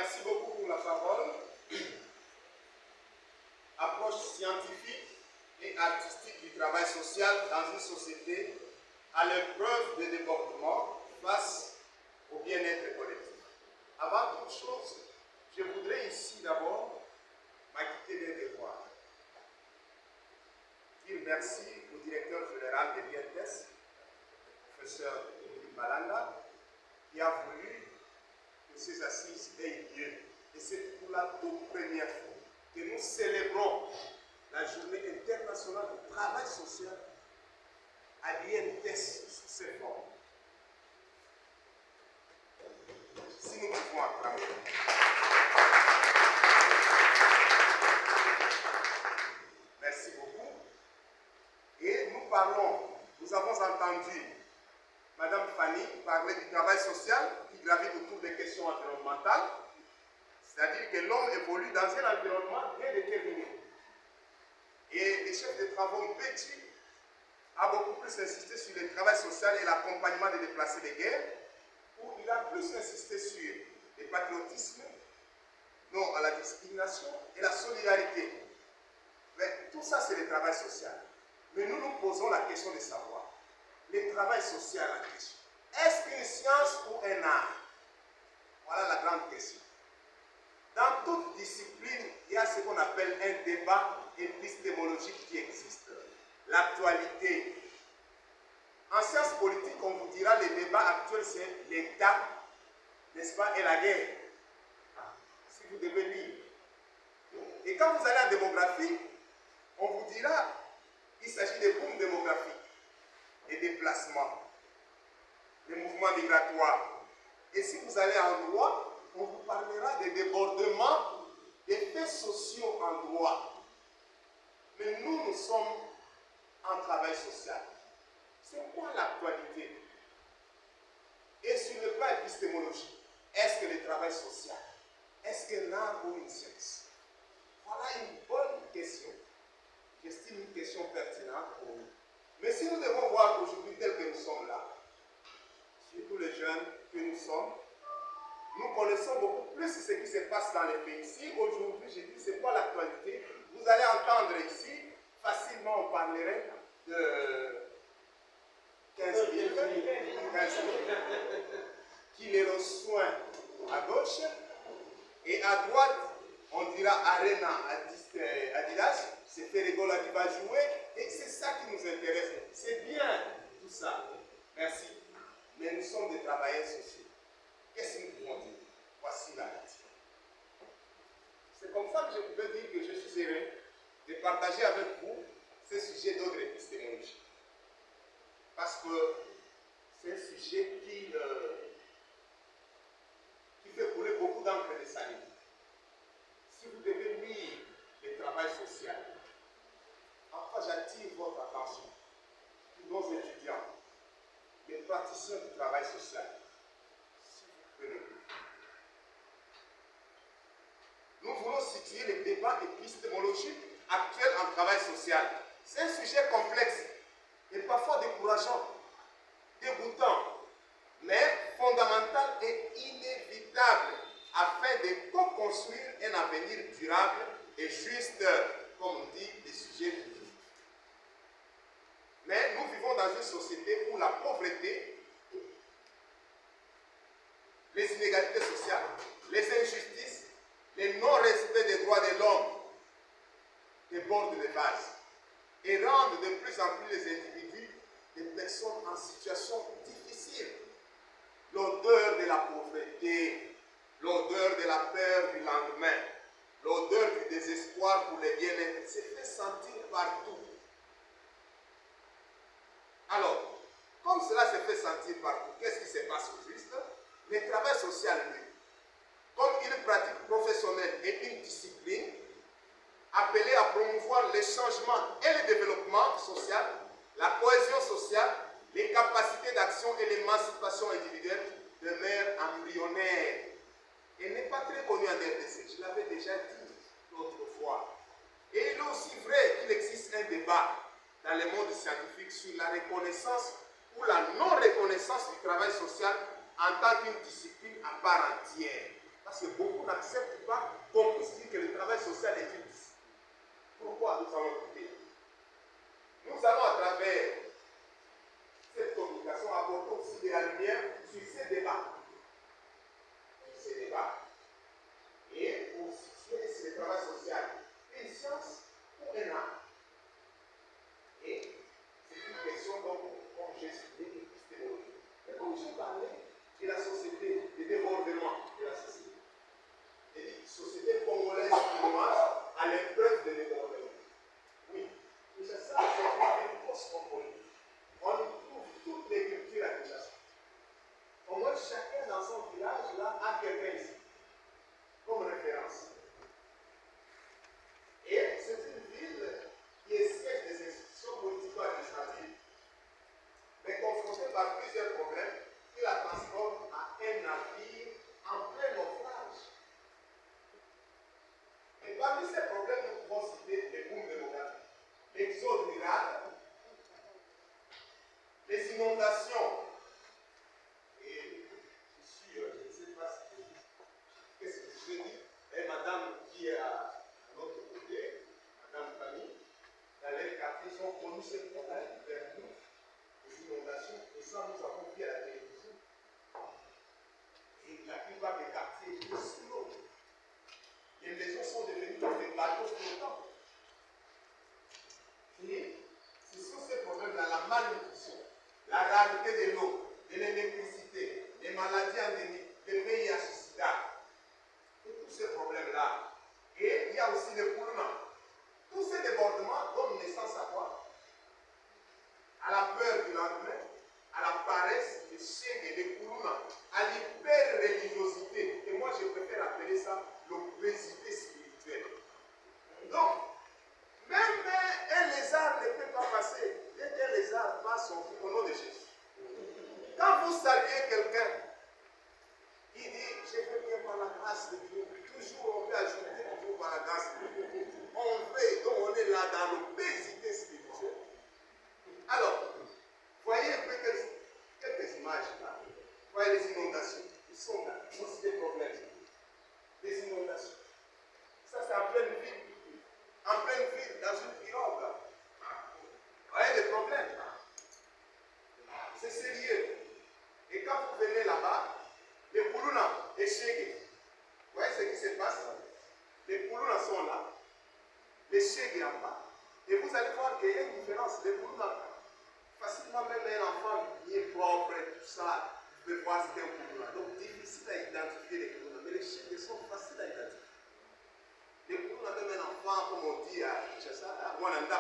Merci beaucoup pour la parole. Approche scientifique et artistique du travail social dans une société à l'épreuve des débordements face au bien-être collectif. Avant toute chose, je voudrais ici d'abord m'acquitter des devoirs. Dire merci au directeur général de l'INTES, professeur Émile Malanga, qui a voulu que ces assises aient lieu. Et c'est pour la toute première fois que nous célébrons la journée internationale du travail social à l'INTES sous ces formes. Si nous pouvons acclamer. Merci beaucoup. Et nous avons entendu Madame Fanny parler du travail social qui gravite autour des questions environnementales, c'est-à-dire que l'homme évolue dans un environnement bien déterminé. Et le chef de travaux Petit a beaucoup plus insisté sur le travail social et l'accompagnement des déplacés de guerre, où il a plus insisté sur le patriotisme, non à la discrimination et la solidarité. Mais tout ça, c'est le travail social. Mais nous nous posons la question de savoir, le travail social en question, est-ce qu'une science ou un art? Voilà la grande question. Dans toute discipline, il y a ce qu'on appelle un débat épistémologique qui existe. L'actualité. En sciences politiques, on vous dira le débat actuel, c'est l'État, n'est-ce pas, et la guerre. Si vous devez lire. Et quand vous allez en démographie, on vous dira qu'il s'agit de booms démographiques, des déplacements, des mouvements migratoires. Et si vous allez en droit, on vous parlera des débordements, des faits sociaux en droit. Mais nous sommes en travail social. C'est quoi l'actualité? Et sur le plan épistémologique, est-ce que le travail social, est-ce qu'un art ou une science? Voilà une bonne question. J'estime une question pertinente pour nous. Mais si nous devons voir aujourd'hui tel que nous sommes là, surtout les jeunes que nous sommes, nous connaissons beaucoup plus ce qui se passe dans les pays. Si aujourd'hui, je dis, c'est quoi l'actualité? Vous allez entendre ici, facilement on parlerait de 15 000 qui les reçoivent à gauche, et à droite, on dira Arena Adidas, c'est Ferregola qui va jouer, et c'est ça qui nous intéresse. C'est bien tout ça. Merci. Mais nous sommes des travailleurs sociaux. Qu'est-ce que nous pouvons dire? Voici la nature. C'est comme ça que je peux dire que je suis heureux de partager avec vous ce sujet d'ordre épistémologique. Parce que c'est un sujet qui fait couler beaucoup d'encre de salive. Si vous devez lire le travail social, enfin j'attire votre attention, tous nos étudiants, les praticiens du travail social, si vous prenez. Nous voulons situer le débat épistémologique actuel en travail social. C'est un sujet complexe et parfois décourageant, dégoûtant, mais fondamental et inévitable afin de co-construire un avenir durable et juste, comme on dit, des sujets de vie. Mais nous vivons dans une société où la pauvreté, les inégalités sociales, les injustices, le non-respect des droits de l'homme débordent les bases et rendent de plus en plus les individus des personnes en situation difficile. L'odeur de la pauvreté, l'odeur de la peur du lendemain, l'odeur du désespoir pour le bien-être se fait sentir partout. Alors, comme cela se fait sentir partout, qu'est-ce qui se passe au juste? Le travail social, lui, comme une pratique professionnelle et une discipline, appelée à promouvoir les changements et le développement social, la cohésion sociale, les capacités d'action et l'émancipation individuelle demeurent embryonnaires. Et n'est pas très connu en RDC, je l'avais déjà dit l'autre fois. Et il est aussi vrai qu'il existe un débat dans le monde scientifique sur la reconnaissance ou la non-reconnaissance du travail social en tant qu'une discipline à part entière. Parce que beaucoup n'acceptent pas qu'on puisse dire que le travail social est une discipline. Pourquoi nous allons écouter? Nous allons à travers cette communication apporter aussi de la lumière sur ces débats. Et pour situer sur le travail social, une science ou un art. Et c'est une question donc, comme j'ai expliqué, épistémologique. Mais comme j'ai parlé de la société, du développement de la société, et la société congolaise chinoise à l'épreuve de développement. Oui, c'est ça, c'est une post-congolaise. On y trouve toutes les cultures à Kinshasa. Au moins, chacun dans son village là, a quelqu'un ici, comme référence. Et c'est une ville qui est siège des institutions politico-administratives, mais confrontée par plusieurs problèmes qui la transforment à un navire en plein naufrage. Et parmi ces problèmes, nous pouvons citer les booms démographiques, l'exode rural, les inondations. Et ici, je ne sais pas si qu'est-ce que je veux dire. Et madame qui est à l'autre côté, madame Fanny, dans les quartiers, ils ont connu ce problème vers nous, les inondations, et ça, nous avons vu à la télévision. Et la plupart des quartiers étaient sous l'eau. Les maisons sont devenues des bateaux flottants. Et ce sont ces problèmes-là, la malnutrition, la rareté de l'eau, de l'électricité, les maladies endémiques, le VIH-Sida, et tous ces problèmes-là. Et il y a aussi le coulement. Tous ces débordements donnent naissance à quoi? À la peur du lendemain, à la paresse, le chèque et le coulement, à l'hyper-religiosité. Et moi, je préfère appeler ça l'obésité spirituelle. Donc, même un lézard ne peut pas passer. Dès qu'un lézard passe au nom de Jésus. Quand vous saluez quelqu'un, il dit, je veux bien par la grâce de Dieu. Toujours on peut ajouter toujours par la grâce de Dieu. On veut, donc on est là dans l'obésité spirituelle. Alors, voyez un peu quelques images là. Voyez les inondations. Ils sont là. Ils ont aussi des problèmes. Les inondations. Ça, c'est en pleine ville. En pleine ville, dans une pirogue. Vous voyez les problèmes. C'est sérieux. Et quand vous venez là-bas, les Poulouna et Chégué, vous voyez ce qui se passe? Les Poulouna sont là, les Chégué en bas. Et vous allez voir qu'il y a une différence. Les Poulouna, facilement même un enfant qui est propre et tout ça, vous pouvez voir c'est un Poulouna. Donc difficile à identifier les Poulouna. Mais les Chégué sont faciles à identifier. Les Poulouna, même un enfant, comme on dit à Kinshasa, à Rwanda,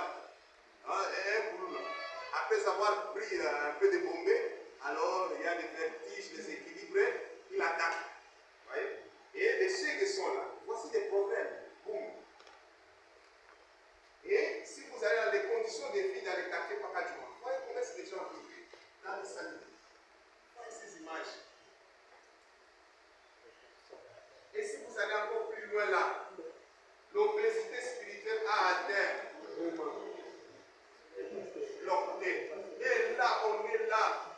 un Poulouna. Après avoir pris un peu de bombée, alors il y a des vertiges déséquilibrés, il attaque. Vous voyez? Et les Chégués sont là. Voici des problèmes. Boum. Et si vous allez dans les conditions de vie dans les quartiers Pakadjouma, vous voyez comment c'est des gens vivent dans les salles. Voyez ces images. Et si vous allez encore plus loin là, l'obésité spirituelle a atteint l'orgueil. Et là,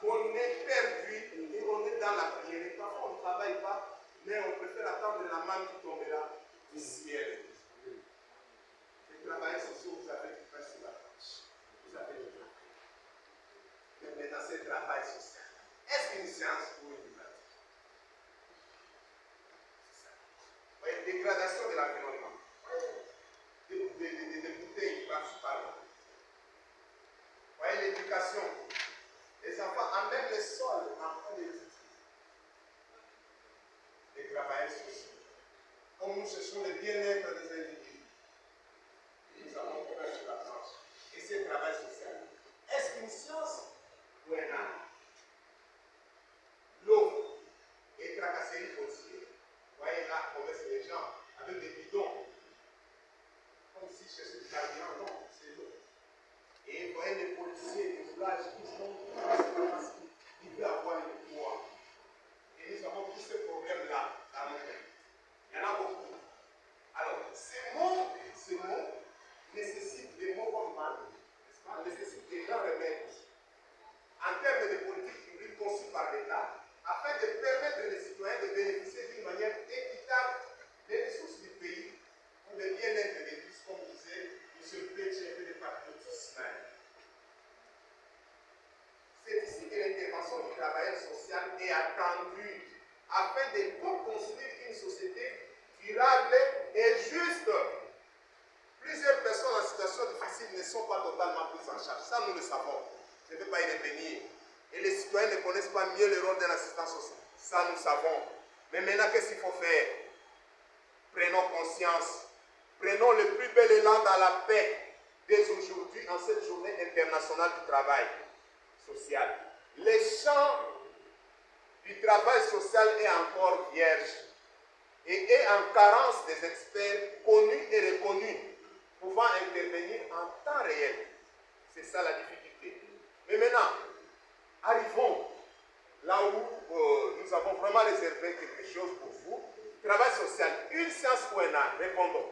on est perdu et on est dans la prière. Et parfois, on ne travaille pas, mais on préfère attendre la main qui tombera du ciel. Les travailleurs sociaux, vous avez du pain sur la planche. Vous avez du pain. Mais dans ce travail social, est-ce qu'une science ou une pratique? C'est ça. Vous voyez, dégradation de l'environnement. Des bouteilles par-ci par-là. Vous voyez l'éducation. Les enfants amènent le sol en train d'étudier. Les travailleurs sociaux. Comme nous cherchons le bien-être des individus, nous avons couvert sur la planche. Et c'est le travail social. Est-ce qu'une science ou un art? L'eau et tracasserie côtière. Vous voyez là, on laisse les gens avec des bidons. Comme si cherchaient du carburant. Non, c'est l'eau. Et vous voyez les policiers, les villages qui sont parce qu'ils veulent avoir le pouvoir. Et nous avons tous ces problèmes-là à monter. Il y en a beaucoup. Alors, c'est formation du travailleur social est attendue afin de co-construire une société durable et juste. Plusieurs personnes en situation difficile ne sont pas totalement prises en charge. Ça, nous le savons. Je ne vais pas y revenir. Et les citoyens ne connaissent pas mieux le rôle d'un assistant social. Ça, nous savons. Mais maintenant, qu'est-ce qu'il faut faire? Prenons conscience. Prenons le plus bel élan dans la paix dès aujourd'hui, en cette journée internationale du travail social. Le champ du travail social est encore vierge et est en carence des experts connus et reconnus pouvant intervenir en temps réel. C'est ça la difficulté. Mais maintenant, arrivons là où nous avons vraiment réservé quelque chose pour vous. Travail social, une science ou un art, répondons.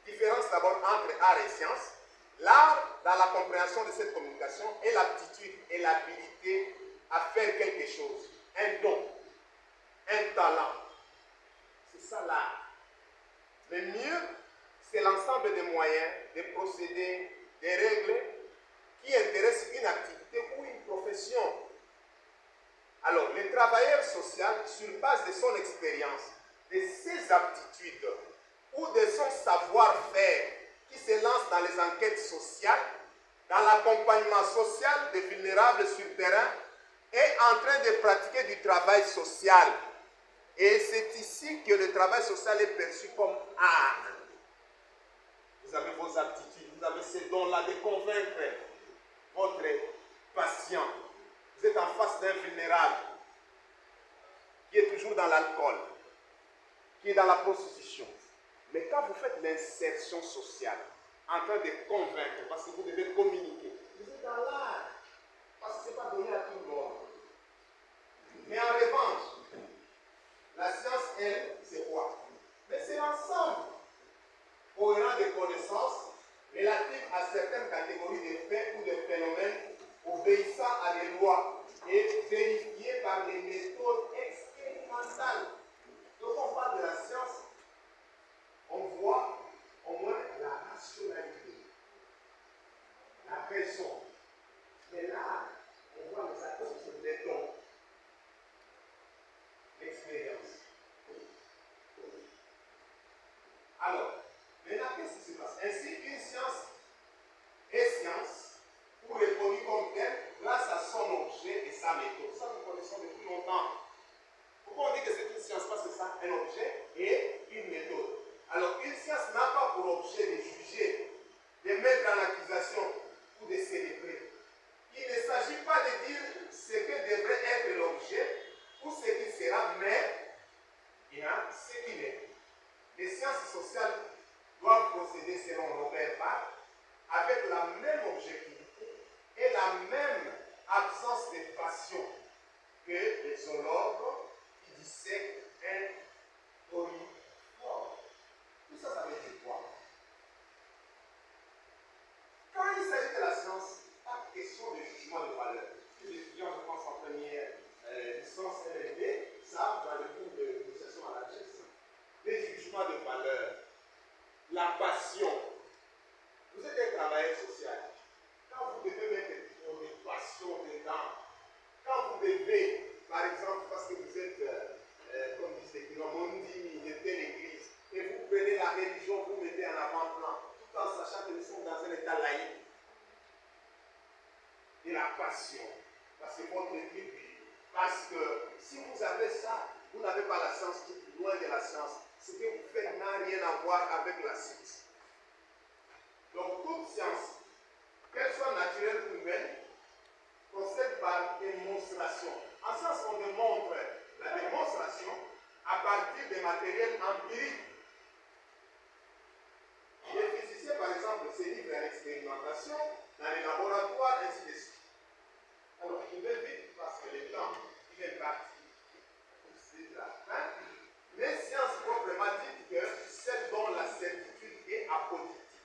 Différence d'abord entre art et science. L'art, dans la compréhension de cette communication, est l'aptitude et l'habilité à faire quelque chose. Un don, un talent. C'est ça l'art. Le mieux, c'est l'ensemble des moyens, des procédés, des règles qui intéressent une activité ou une profession. Alors, le travailleur social, sur base de son expérience, de ses aptitudes ou de son savoir-faire, qui se lance dans les enquêtes sociales, dans l'accompagnement social des vulnérables sur le terrain, est en train de pratiquer du travail social. Et c'est ici que le travail social est perçu comme art. Vous avez vos aptitudes, vous avez ces dons-là de convaincre votre patient. Vous êtes en face d'un vulnérable qui est toujours dans l'alcool, qui est dans la prostitution. Mais quand vous faites l'insertion sociale, en train de convaincre, parce que vous devez communiquer, vous êtes dans l'art, parce que ce n'est pas donné à tout le monde. Mais en revanche, la science, elle, c'est quoi? Mais c'est l'ensemble cohérent des connaissances relatives à certaines catégories de faits ou de phénomènes obéissant à des lois et vérifiés par les méthodes expérimentales. Donc on parle de la science, on voit au moins la rationalité, la raison. Mais là, on voit les actes sur les dons, l'expérience. Alors, maintenant, qu'est-ce qui se passe? Ainsi, une science est science, ou reconnue comme telle, grâce à son objet et sa méthode. Ça, nous connaissons depuis longtemps. Pourquoi on dit que c'est une science? Parce que ça, un objet et une méthode. Alors, une science n'a pas pour objet de juger, de mettre en accusation ou de célébrer. Il ne s'agit pas de dire ce que devrait être l'objet ou ce qui sera, mais bien ce qu'il est. Les sciences sociales doivent procéder selon Robert Bach avec la même objectivité et la même absence de passion que les zoologues qui dissèquent un orifort. Tout ça, ça veut dire quoi? Quand il s'agit de la science, pas question de jugement de valeur. Les étudiants, je pense, en première licence LLB, savent dans le cours de négociation à la gestion. Les jugements de valeur, la passion. Vous êtes un travailleur social. Quand vous devez mettre des passions dedans, quand vous devez, par exemple, parce que vous êtes, comme disent les Kinomondi, de telle église, et vous prenez la religion, vous mettez en avant-plan, tout en sachant que nous sommes dans un état laïque. Et la passion, parce que votre but, parce que si vous avez ça, vous n'avez pas la science, loin de la science. Ce que vous faites n'a rien à voir avec la science. Donc toute science, qu'elle soit naturelle ou humaine, procède par démonstration. En science, on démontre la démonstration à partir des matériels empiriques. Les physiciens, par exemple, se livrent à l'expérimentation dans les laboratoires, ainsi de suite. Alors, je vais vite parce que le temps, il est parti. C'est la fin. Les sciences proprement dites que celles dont la certitude est apodictique,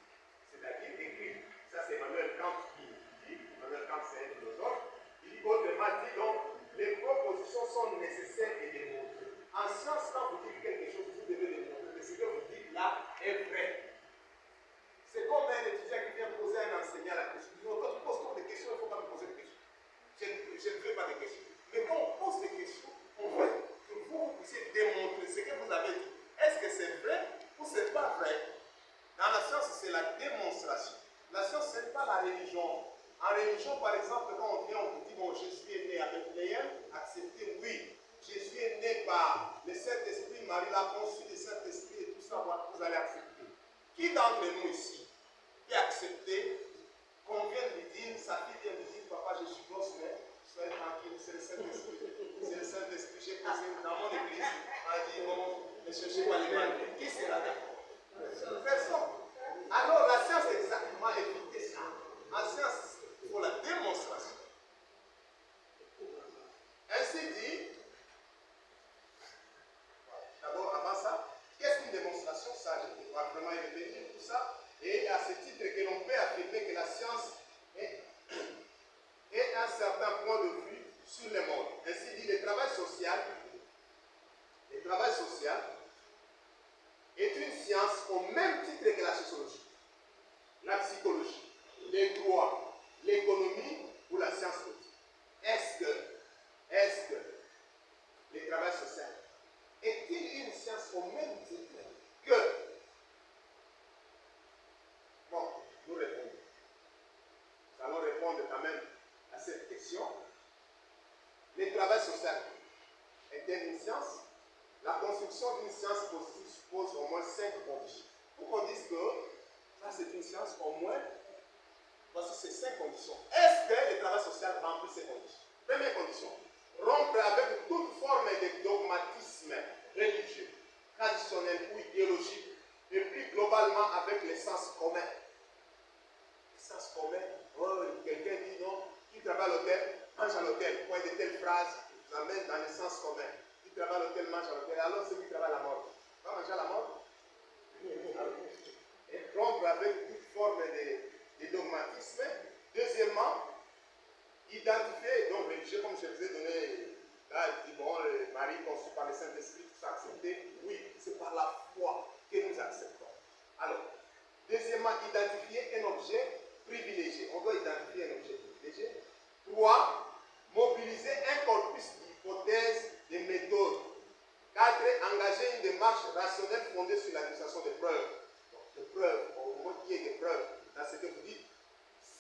c'est-à-dire écrite. Ça, c'est Emmanuel Kant qui dit. Emmanuel Kant, c'est un philosophe. Il dit autrement dit donc, les propositions sont nécessaires et démontrées. En science, quand vous dites quelque chose, vous devez démontrer que ce que vous dites là est vrai. C'est comme un étudiant qui vient poser à un enseignant la question. Non, quand tu poses trop de questions, il ne faut pas me poser de questions. pas de questions. Mais quand on pose des questions, on veut que vous puissiez démontrer ce que vous avez dit. Est-ce que c'est vrai ou ce n'est pas vrai? Dans la science, c'est la démonstration. La science, ce n'est pas la religion. En religion, par exemple, quand on vient, on vous dit, bon, Jésus est né avec Bethléem, acceptez, oui. Jésus est né par le Saint-Esprit, Marie l'a conçu du Saint-Esprit et tout ça, vous allez accepter. Qui d'entre nous ici qui a accepté qu'on vienne lui dire, sa fille vient lui dire, papa, je suis grosse, mais soyez tranquille, c'est le Saint-Esprit. C'est le Saint-Esprit. J'ai posé dans mon église, on a dit, bon, ne cherchez pas les mal. Qui sera d'accord? Personne. Alors la science est exactement éviter ça. En science, il faut la démonstration. Ainsi dit, d'abord avant ça, qu'est-ce qu'une démonstration? Ça, je vais vraiment y revenir, tout ça. Et à ce titre que l'on peut affirmer que la science est un certain point de vue sur le monde. Ainsi dit, le travail social est une science au même titre que la sociologie, la psychologie, les droits, l'économie ou la science politique. Est-ce que le travail social est-il une science au même titre que... Bon, nous répondons. Nous allons répondre quand même à cette question. Le travail social est-il une science? La construction d'une science positive suppose au moins 5 conditions. Pour qu'on dise que ça c'est une science, au moins, voici ces 5 conditions. Est-ce que le travail social remplit ces conditions? Première condition, rompre avec toute forme de dogmatisme religieux, traditionnel ou idéologique, et plus globalement avec le sens commun. Le sens commun, oh, quelqu'un dit non, qui travaille à l'hôtel, mange à l'hôtel. Point de telle phrase vous amène dans le sens commun. Qui travaille à l'hôtel, mange à l'hôtel. Alors ceux qui travaillent à la mort, va manger à la mort? Et rompre avec toute forme de dogmatisme. Deuxièmement, identifier, donc religieux, comme je vous ai donné, là, il dit, bon, le mari conçu par le Saint-Esprit, tout ça accepté. Oui, c'est par la foi que nous acceptons. Alors, deuxièmement, identifier un objet privilégié. On doit identifier un objet privilégié. 3. Mobiliser un corpus d'hypothèses, de méthodes. 4. Engager une démarche rationnelle fondée sur l'administration des preuves. Donc, des preuves, au moins qu'il y ait des preuves dans ce que vous dites.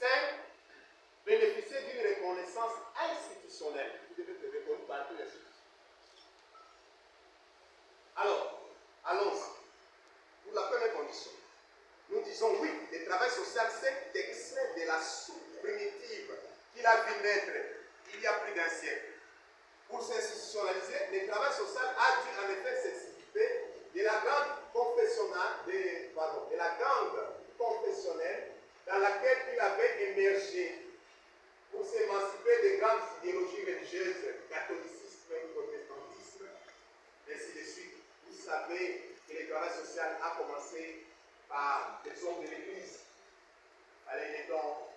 5. Bénéficier d'une reconnaissance institutionnelle. Vous devez être reconnu par toutes les institutions. Alors, allons-y. Pour la première condition, nous disons oui, le travail social, c'est extrait de la soupe primitive qu'il a vu naître il y a plus d'un siècle. Pour s'institutionnaliser, le travail social a dû en effet s'extirper de la gangue confessionnelle dans laquelle il avait émergé pour s'émanciper des grandes idéologies religieuses, catholicisme, protestantisme, ainsi de suite. Vous savez que le travail social a commencé par des hommes de l'Église, aller les dons,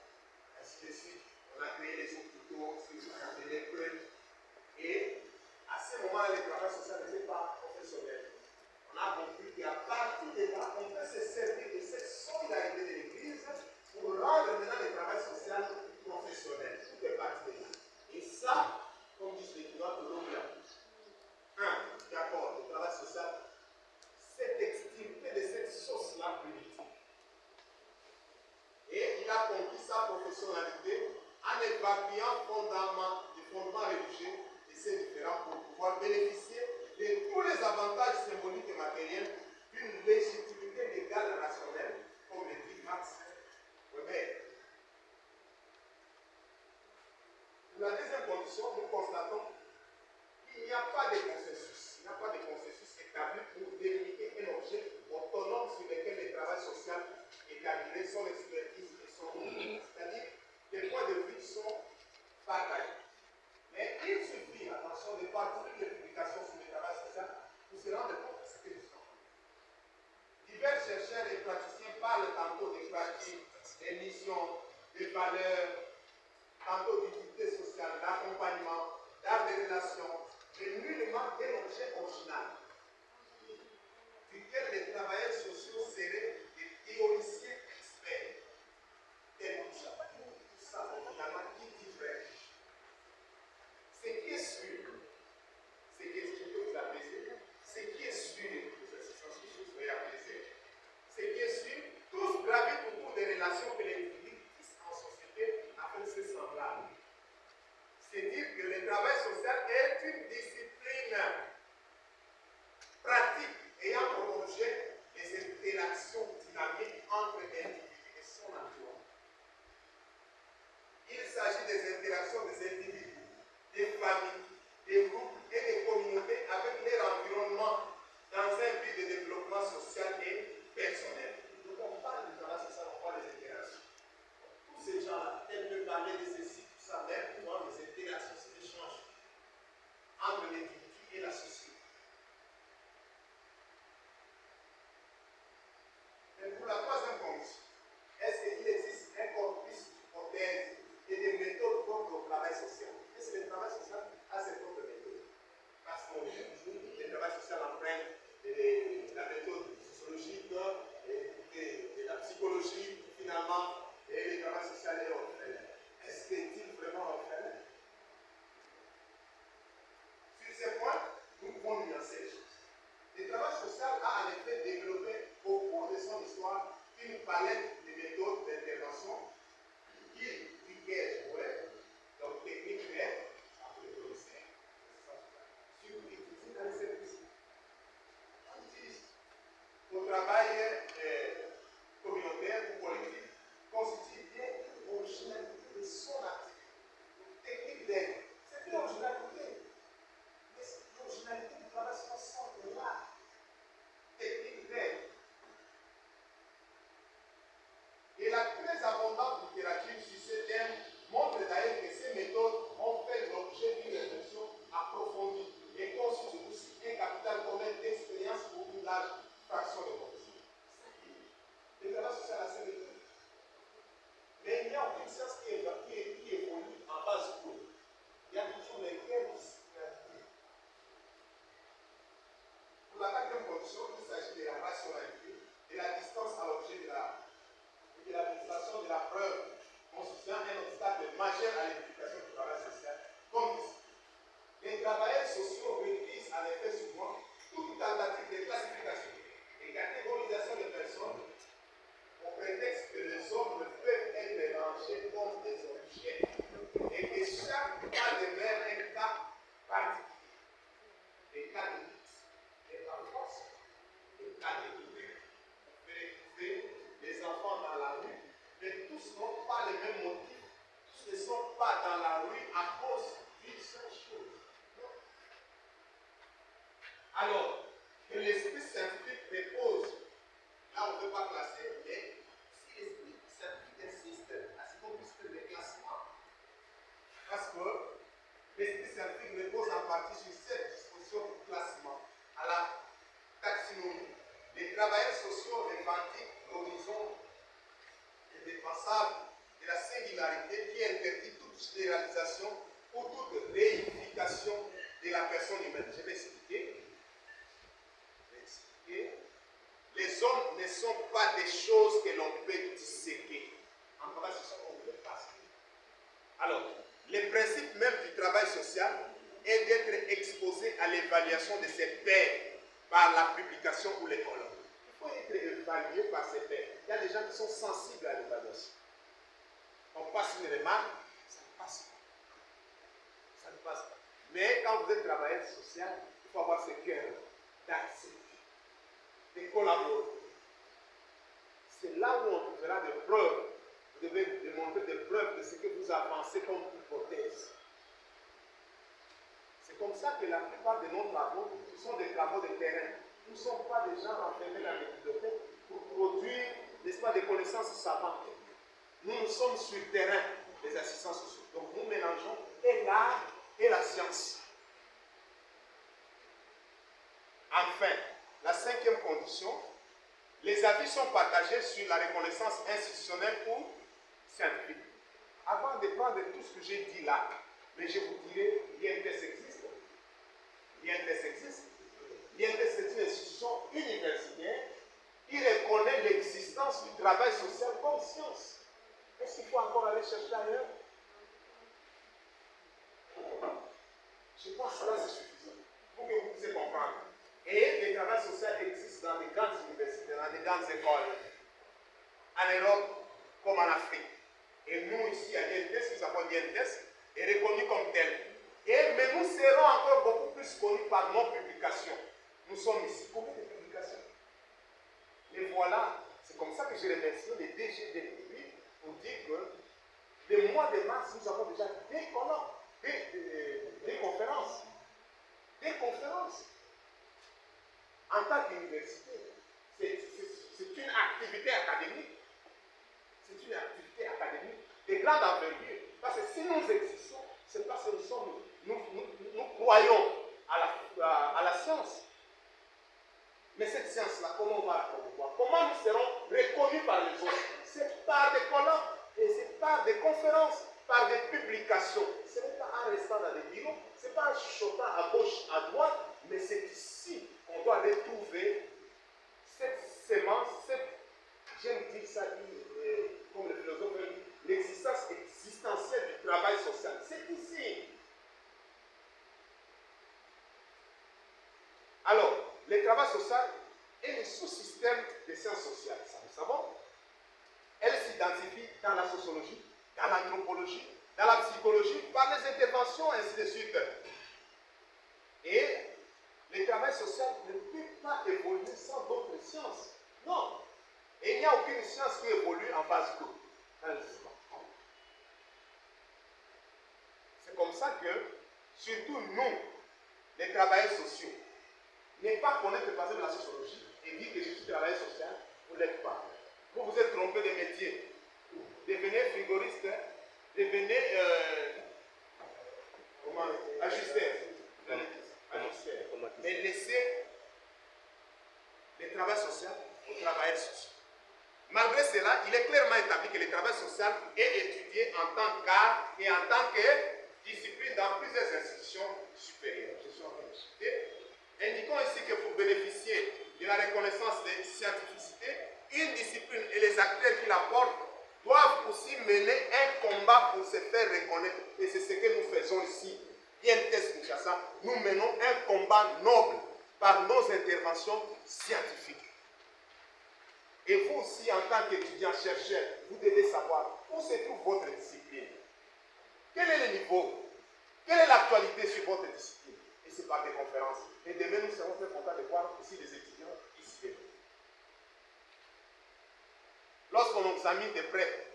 ainsi de suite. On a créé les hôpitaux, ceux qui sont des lépreux. Et à ce moment-là, le travail social n'était pas professionnel. On a compris qu'à partir de là, on peut se servir de cette solidarité de l'Église pour rendre maintenant le travail social professionnel. Tout est parti de là. Et ça, comme disent les étudiants de l'Ombia, d'accord, le travail social s'est extirpé de cette sauce-là primitive. Et il a compris sa professionnalité en évacuant les fondements religieux de ces différents pour pouvoir bénéficier de tous les avantages symboliques et matériels d'une légitimité légale et rationnelle, comme le dit Max Weber. Pour la deuxième condition, nous constatons qu'il n'y a pas de consensus. Il n'y a pas de consensus établi pour délimiter un objet autonome sur lequel le travail social est calculé, son expertise et son coût. C'est-à-dire que les points de vue sont partagés. Mais il suffit, attention, de parcourir les publications sur le travail social pour se rendre compte de ce que nous sommes. Divers chercheurs et praticiens parlent tantôt de pratiques, des missions, de valeurs, tantôt d'utilité sociale, d'accompagnement, d'art de relations, mais nullement d'un objet original, duquel les travailleurs sociaux seraient des théoriciens experts. Et tout ça, finalement, qui dit vrai? social est une discipline pratique ayant pour objet les interactions dynamiques entre individus et son environnement. Il s'agit des interactions des individus, des familles, des groupes et des communautés avec leur environnement dans un but de développement social et personnel. Donc on parle du travail social, on parle des interactions. Tous ces gens-là, ils peuvent parler de ceci, tout ça, mais pour voir les interactions, ces échanges entre l'individu et la société. Mais pour la troisième condition, est-ce qu'il existe un corpus d'hypothèses et des méthodes propres au travail social? Est-ce que le travail social a ses propres méthodes? Parce qu'on dit toujours que le travail social emprunte la méthode sociologique et la psychologie, finalement, et le travail social est orphelin. Est-ce qu'il est vraiment orphelin? Sur ces points, nous pouvons nuancer les choses. Le travail social a en effet développé au cours de son histoire une palette de méthodes d'intervention duquel, donc technique d'aide, au travail communautaire ou collectif constitue bien une originalité de son activité. Technique d'aide, c'est une originalité. Mais l'originalité du travail social est là. Technique d'aide. Et la très abondante littérature sur ce thème montre d'ailleurs que ces méthodes ont fait l'objet d'une réflexion approfondie et constituent aussi un capital commun d'expérience pour une large fraction de population. Le travail social a ses méthodes. Mais il n'y a aucune science qui évolue en base court. Il y a toujours les guerres disciplinaires. Pour la quatrième condition, il s'agit de la rationalité, de la distance à l'objet de l'administration de la preuve constituant un obstacle majeur à l'éducation du travail social. Comme ici, les travailleurs sociaux réduisent en effet souvent toute tentative de classification et catégorisation des personnes au prétexte que les hommes peuvent être rangés comme des objets et que chaque cas demeure un cas particulier. Les cas de lutte, les cas de force, les cas de douleur. Vous pouvez retrouver les enfants dans la rue, mais tous n'ont pas les mêmes motifs, tous ne sont pas dans la rue à cause d'une seule chose. Non. Alors, que l'esprit scientifique repose, là on ne peut pas classer, mais si l'esprit scientifique insiste à ce qu'on puisse faire des classements, parce que l'esprit scientifique repose en partie sur cette disposition de classement à la taxonomie. Les travailleurs sociaux revendiquent l'horizon indépassable de la singularité qui interdit toute généralisation ou toute réification de la personne humaine. Je vais expliquer. Les hommes ne sont pas des choses que l'on peut disséquer. En travail social, on peut passer. Alors, le principe même du travail social est d'être exposé à l'évaluation de ses pairs par la publication ou les colloques. Il faut être évalué par ses pairs. Il y a des gens qui sont sensibles à l'évaluation. On passe une remarque, ça ne passe pas. Ça ne passe pas. Mais quand vous êtes travailleur social, il faut avoir ce cœur d'accepter, de collaborer. C'est là où on trouvera des preuves. Vous devez démontrer des preuves de ce que vous avancez comme hypothèse. C'est comme ça que la plupart de nos travaux sont des travaux de terrain. Nous ne sommes pas des gens enfermés dans les bibliothèques pour produire, n'est-ce pas, des connaissances savantes. Nous sommes sur le terrain, les assistants sociaux. Donc nous mélangeons et l'art et la science. Enfin, la cinquième condition, les avis sont partagés sur la reconnaissance institutionnelle ou scientifique. Avant de prendre tout ce que j'ai dit là, mais je vous dirai, l'INTES existe. L'INTES existe. L'INTES est une institution universitaire qui reconnaît l'existence du travail social comme science. Est-ce qu'il faut encore aller chercher ailleurs? Je pense que là c'est suffisant pour que vous puissiez comprendre. Et le travail social existe dans des grandes universités, dans des grandes écoles, en Europe comme en Afrique. Et nous ici à l'INTES, nous avons l'INTES, est reconnu comme tel. Mais nous serons encore beaucoup plus connus par nos publications. Nous sommes ici. Combien de publications? Et voilà, c'est comme ça que je remercie les DG de l'Église pour dire que le mois de mars, nous avons déjà des colloques, des conférences. Des conférences. En tant qu'université, c'est une activité académique. C'est une activité académique de grande envergure. Parce que si nous existons, c'est parce que nous croyons à la science. Mais cette science-là, comment on va la promouvoir? Comment nous serons reconnus par les autres? C'est par des colloques, et c'est par des conférences, par des publications. Ce n'est pas en restant dans des bureaux, ce n'est pas en chuchotant à gauche, à droite, mais c'est ici qu'on doit retrouver cette sémence, j'aime dire ça, comme le philosophe dit, l'existence existentielle du travail social. C'est ici. Alors, le travail social est le sous-système des sciences sociales, ça nous savons. Elle s'identifie dans la sociologie, dans l'anthropologie, dans la psychologie, par les interventions, ainsi de suite. Et le travail social ne peut pas évoluer sans d'autres sciences. Non. Et il n'y a aucune science qui évolue en phase d'eau. C'est comme ça que, surtout nous, les travailleurs sociaux, ne pas connaître le passé de la sociologie et dire que je suis travailleur social, vous ne l'êtes pas. Vous vous êtes trompé de métier. Devenez frigoriste, devenez ajusteur. Mais laissez le travail social aux travailleurs sociaux. Malgré cela, il est clairement établi que le travail social est étudié en tant qu'art et en tant que discipline dans plusieurs institutions supérieures. Je suis en train de citer. Indiquons ici que pour bénéficier de la reconnaissance de scientificité, une discipline et les acteurs qui la portent doivent aussi mener un combat pour se faire reconnaître. Et c'est ce que nous faisons ici. INTS Kinshasa, nous menons un combat noble par nos interventions scientifiques. Et vous aussi, en tant qu'étudiant chercheur, vous devez savoir où se trouve votre discipline. Quel est le niveau? Quelle est l'actualité sur votre discipline? Et c'est par des conférences. Et demain, nous serons très contents de voir aussi des étudiants ici. Lorsqu'on examine de près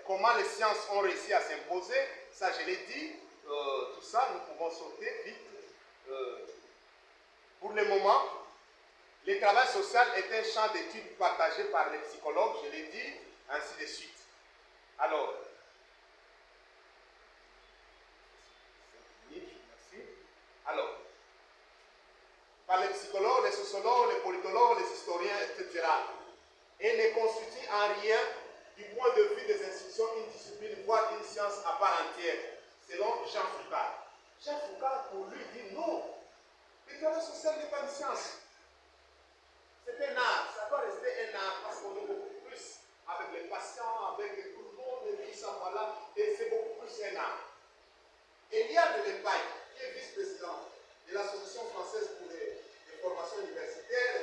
comment les sciences ont réussi à s'imposer, ça je l'ai dit, tout ça, nous pouvons sauter vite. Pour le moment, le travail social est un champ d'études partagé par les psychologues, je l'ai dit, ainsi de suite. Alors, par les psychologues, les sociologues, les politologues, les historiens, etc. Et ne constitue en rien, du point de vue des institutions, une discipline, voire une science à part entière, selon Jean Foucault. Jean Foucault, pour lui, dit non. Le travail social n'est pas une science. C'est un art. Ça doit rester un art parce qu'on est beaucoup plus avec les patients, avec tout le monde, et tout ça, voilà. Et c'est beaucoup plus un art. Eliade de Lepaille, qui est vice-président de l'Association française pour les formations universitaires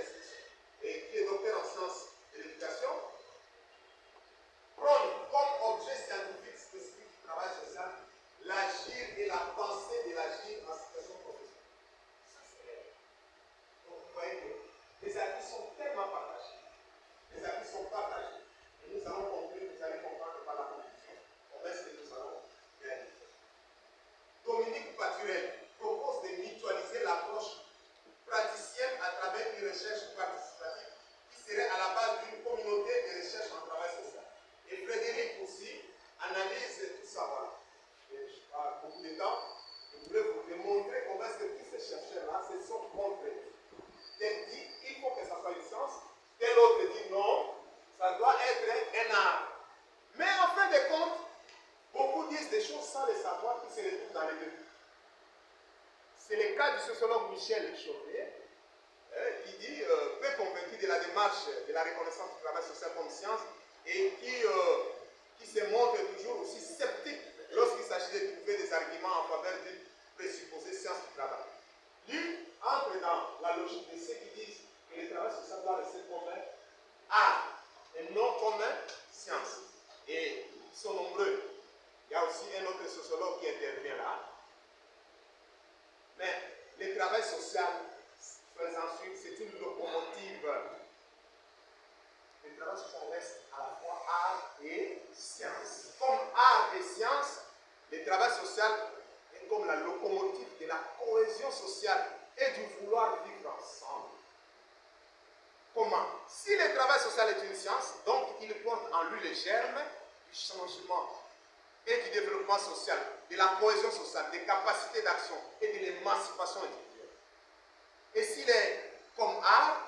et qui est docteur en sciences de l'éducation, prône comme objet scientifique spécifique du travail social l'agir et la pensée de l'agir en situation professionnelle. Ça, c'est réel. Donc, vous voyez que les acquis sont tellement partagés. Les acquis sont partagés. Et nous allons conclure, vous allez comprendre par la conclusion, on reste que nous allons gagner. Dominique Paturel propose de mutualiser l'approche praticienne à travers une recherche participative qui serait à la base d'une communauté de recherche en travail social. Et Frédéric aussi analyse tout ça. Je n'ai pas beaucoup de temps. Je voulais vous démontrer comment est-ce que tous ces chercheurs-là se sont contrés. Tel dit, il faut que ça soit une science. Tel autre dit non, ça doit être un art. Mais en fin de compte, beaucoup disent des choses sans les savoir qui se retrouvent dans les deux. C'est le cas du sociologue Michel Chauvet, qui dit, peu convaincu de la démarche de la reconnaissance du travail social comme science et qui se montre toujours aussi sceptique lorsqu'il s'agit de trouver des arguments en faveur d'une présupposée science du travail. Lui entre dans la logique de ceux qui disent que le travail social doit rester comme un art et non comme une science. Et ils sont nombreux. Il y a aussi un autre sociologue qui intervient là. travail social, ensuite, c'est une locomotive. Le travail social reste à la fois art et science. Comme art et science, le travail social est comme la locomotive de la cohésion sociale et du vouloir vivre ensemble. Comment? Si le travail social est une science, donc il porte en lui les germes du changement et du développement social, de la cohésion sociale, des capacités d'action et de l'émancipation individuelle. Et s'il est comme art,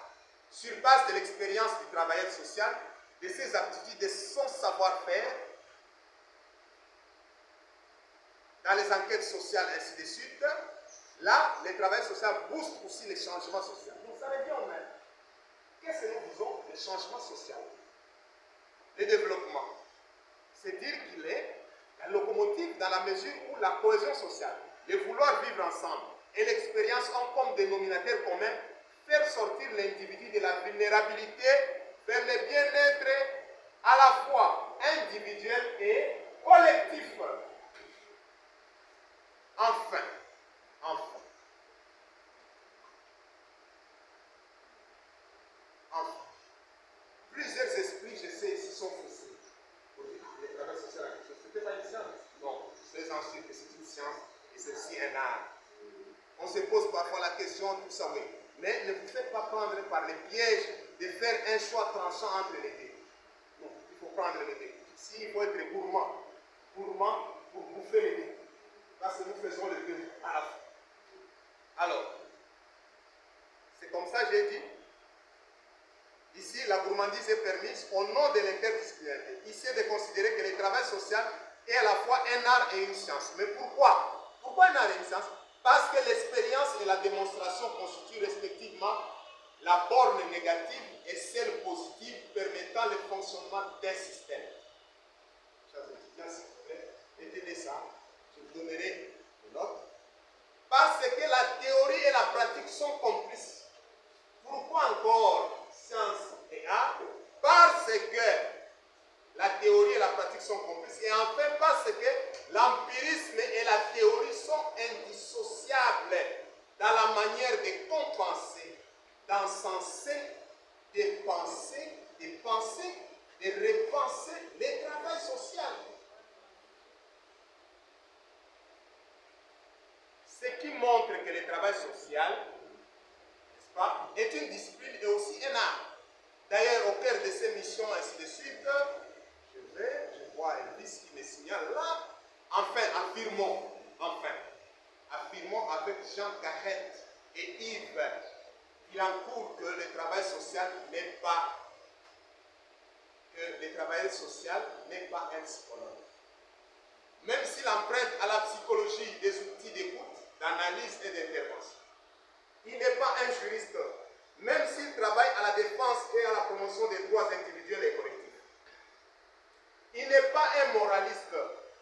sur base de l'expérience du travailleur social, de ses aptitudes, de son savoir-faire, dans les enquêtes sociales, ainsi de suite, là, le travail social booste aussi les changements sociaux. Vous savez bien, qu'est-ce que nous disons le changement social? Le développement. C'est dire qu'il est la locomotive dans la mesure où la cohésion sociale, le vouloir vivre ensemble et l'expérience ont comme dénominateur commun faire sortir l'individu de la vulnérabilité vers le bien-être à la fois individuel et collectif. Enfin, plusieurs esprits, je sais, ici sont faussés. Pour dire que le travail social a quelque chose. Ce n'était pas une science. Non, je suis en sûr que c'est une science et c'est aussi un art. On se pose parfois la question, tout ça, oui. Mais ne vous faites pas prendre par les pièges de faire un choix tranchant entre les deux. Non, il faut prendre les deux. Si, il faut être gourmand pour bouffer les deux. Parce que nous faisons les deux à la fois. Alors, c'est comme ça que j'ai dit. Ici, la gourmandise est permise au nom de l'interdisciplinarité. Ici, c'est de considérer que le travail social est à la fois un art et une science. Mais pourquoi? Pourquoi un art et une science? Parce que l'expérience et la démonstration constituent respectivement la borne négative et celle positive permettant le fonctionnement d'un système. Chers étudiants, s'il vous plaît, retenez ça. Je vous donnerai une note. Parce que la théorie et la pratique sont complices. Pourquoi encore science et art? Parce que la théorie et la pratique sont complices. Et enfin parce que l'empirisme et la théorie sont indissociables dans la manière de compenser, d'encenser, de penser, de repenser le travail social. Ce qui montre que le travail social, n'est-ce pas, est une discipline et aussi un art. D'ailleurs, au cœur de ces missions, ainsi de suite, je vois Elvis qui me signale là. Enfin, affirmons avec Jean Carrette et Yves Bilancourt que le travail social n'est pas, que le travailleur social n'est pas un psychologue. Même s'il emprunte à la psychologie des outils d'écoute, d'analyse et d'intervention. Il n'est pas un juriste, même s'il travaille à la défense et à la promotion des droits individuels et collectifs. Il n'est pas un moraliste,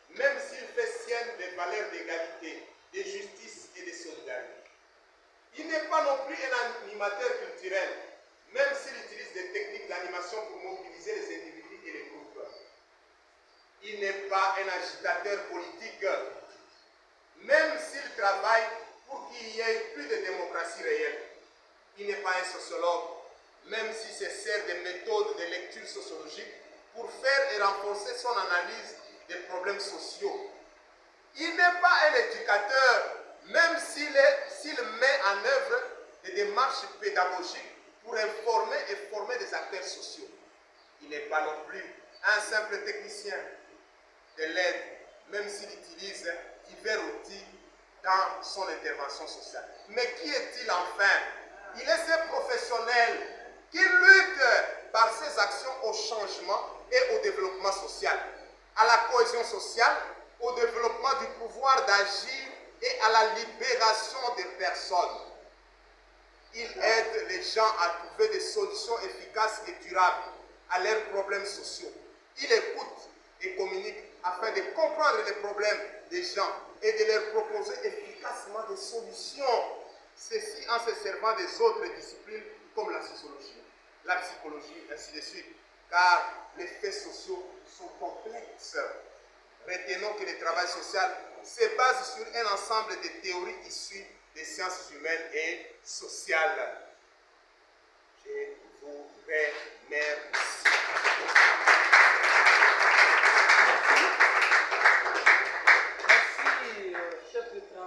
même s'il fait sienne des valeurs d'égalité, de justice et de solidarité. Il n'est pas non plus un animateur culturel, même s'il utilise des techniques d'animation pour mobiliser les individus et les groupes. Il n'est pas un agitateur politique, même s'il travaille pour qu'il y ait plus de démocratie réelle. Il n'est pas un sociologue, même s'il se sert des méthodes de lecture sociologique pour faire et renforcer son analyse des problèmes sociaux. Il n'est pas un éducateur, même s'il met en œuvre des démarches pédagogiques pour informer et former des acteurs sociaux. Il n'est pas non plus un simple technicien de l'aide, même s'il utilise divers outils dans son intervention sociale. Mais qui est-il enfin? Il est ce professionnel qui lutte par ses actions au changement et au développement social, à la cohésion sociale, au développement du pouvoir d'agir et à la libération des personnes. Il aide les gens à trouver des solutions efficaces et durables à leurs problèmes sociaux. Il écoute et communique afin de comprendre les problèmes des gens et de leur proposer efficacement des solutions. Ceci en se servant des autres disciplines comme la sociologie, la psychologie, ainsi de suite. Car les faits sociaux sont complexes. Retenons que le travail social se base sur un ensemble de théories issues des sciences humaines et sociales. Je vous remercie.